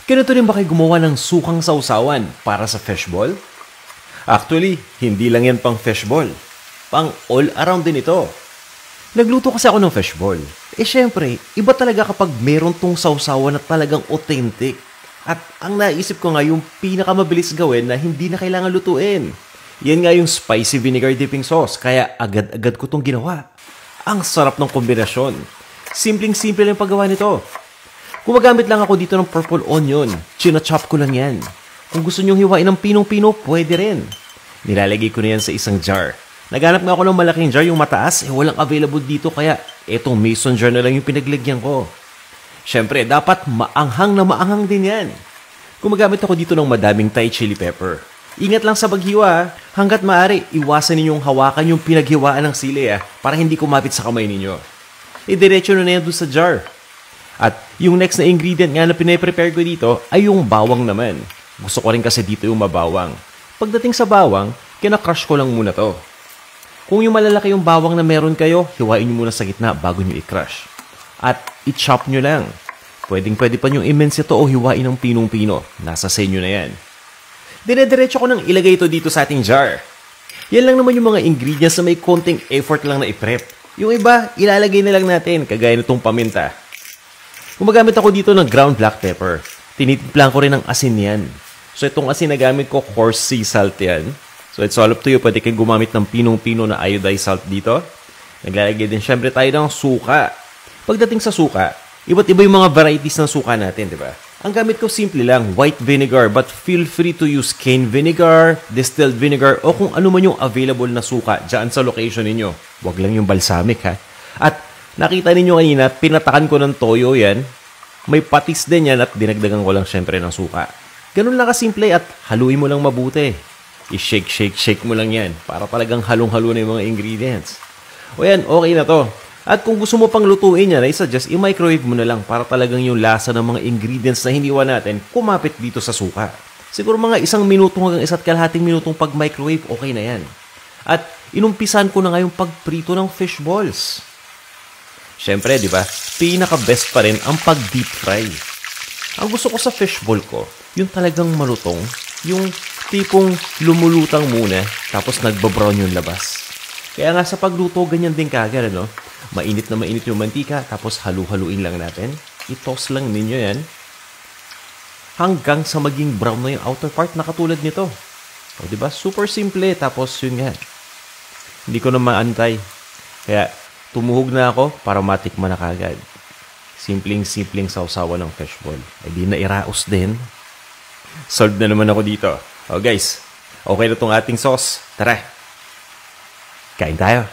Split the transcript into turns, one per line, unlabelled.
Ganito rin ba kayo gumawa ng sukang sausawan para sa fishball? Actually, hindi lang yan pang fishball. Pang all-around din ito. Nagluto kasi ako ng fishball. Syempre, iba talaga kapag meron tong sausawan na talagang authentic. At ang naisip ko nga yung pinakamabilis gawin na hindi na kailangan lutuin. Yan nga yung spicy vinegar dipping sauce, kaya agad-agad ko tong ginawa. Ang sarap ng kombinasyon. Simpleng-simple lang paggawa nito. Gumagamit lang ako dito ng purple onion. China-chop ko lang yan. Kung gusto nyong hiwain ng pinong-pino, pwede rin. Nilalagay ko na yan sa isang jar. Naghanap nga ako ng malaking jar, yung mataas, walang available dito, kaya etong mason jar na lang yung pinaglagyan ko. Siyempre, dapat maanghang na maanghang din yan. Gumagamit ako dito ng madaming Thai chili pepper. Ingat lang sa paghiwa, hanggat maaari, iwasan ninyong hawakan yung pinaghiwaan ng sili para hindi kumapit sa kamay ninyo. Diretso na yan doon sa jar. At yung next na ingredient nga na pinaprepare ko dito ay yung bawang naman. Gusto ko rin kasi dito yung mabawang. Pagdating sa bawang, kinakrush ko lang muna to. Kung yung malalaki yung bawang na meron kayo, hiwain nyo muna sa gitna bago nyo i-crush. At i-chop nyo lang. Pwede pa nyo i-mince ito o hiwain ng pinong-pino. Nasa sa inyo na yan. Dire-diretso ko nang ilagay ito dito sa ating jar. Yan lang naman yung mga ingredients na may konting effort lang na i-prep. Yung iba, ilalagay na lang natin, kagaya nitong paminta. Gumagamit ako dito ng ground black pepper. Tinitimplan ko rin ng asin yan. So itong asin na gamit ko, coarse sea salt yan. So it's all up to you. Pwede kayo gumamit ng pinong-pino na iodized salt dito. Naglalagay din syempre tayo ng suka. Pagdating sa suka, iba't iba yung mga varieties ng suka natin, di ba? Ang gamit ko simple lang, white vinegar, but feel free to use cane vinegar, distilled vinegar, o kung ano man yung available na suka dyan sa location ninyo. Huwag lang yung balsamic ha. At nakita ninyo kanina, pinatakan ko ng toyo yan. May patis din yan at dinagdagan ko lang syempre ng suka. Ganun lang kasimple at haluin mo lang mabuti. I-shake mo lang yan para talagang halong-halo na yung mga ingredients. O yan, okay na to. At kung gusto mo pang lutuin yan, I suggest i-microwave mo na lang para talagang yung lasa ng mga ingredients na hiniwa natin kumapit dito sa suka. Siguro mga 1 minuto hanggang 1.5 minutong pag-microwave, okay na yan. At inumpisan ko na nga yung pagprito ng fish balls. Siyempre, di ba, pinaka-best pa rin ang pag-deep fry. Ang gusto ko sa fishball ko, yung talagang malutong, yung tipong lumulutang muna, tapos nagbabrown yung labas. Kaya nga sa pagluto, ganyan din kagad, ano? Mainit na mainit yung mantika, tapos halu-haluin lang natin. I-toss lang ninyo yan. Hanggang sa maging brown na yung outer part na katulad nito. O, diba? Super simple, tapos yun nga. Hindi ko na maantay. Kaya, tumuhog na ako para matikman na kagad. Simpleng-simpleng sausawan ng fishball. Ay di na iraos din. Solved na naman ako dito. O guys, okay na tong ating sauce. Tara, kain tayo.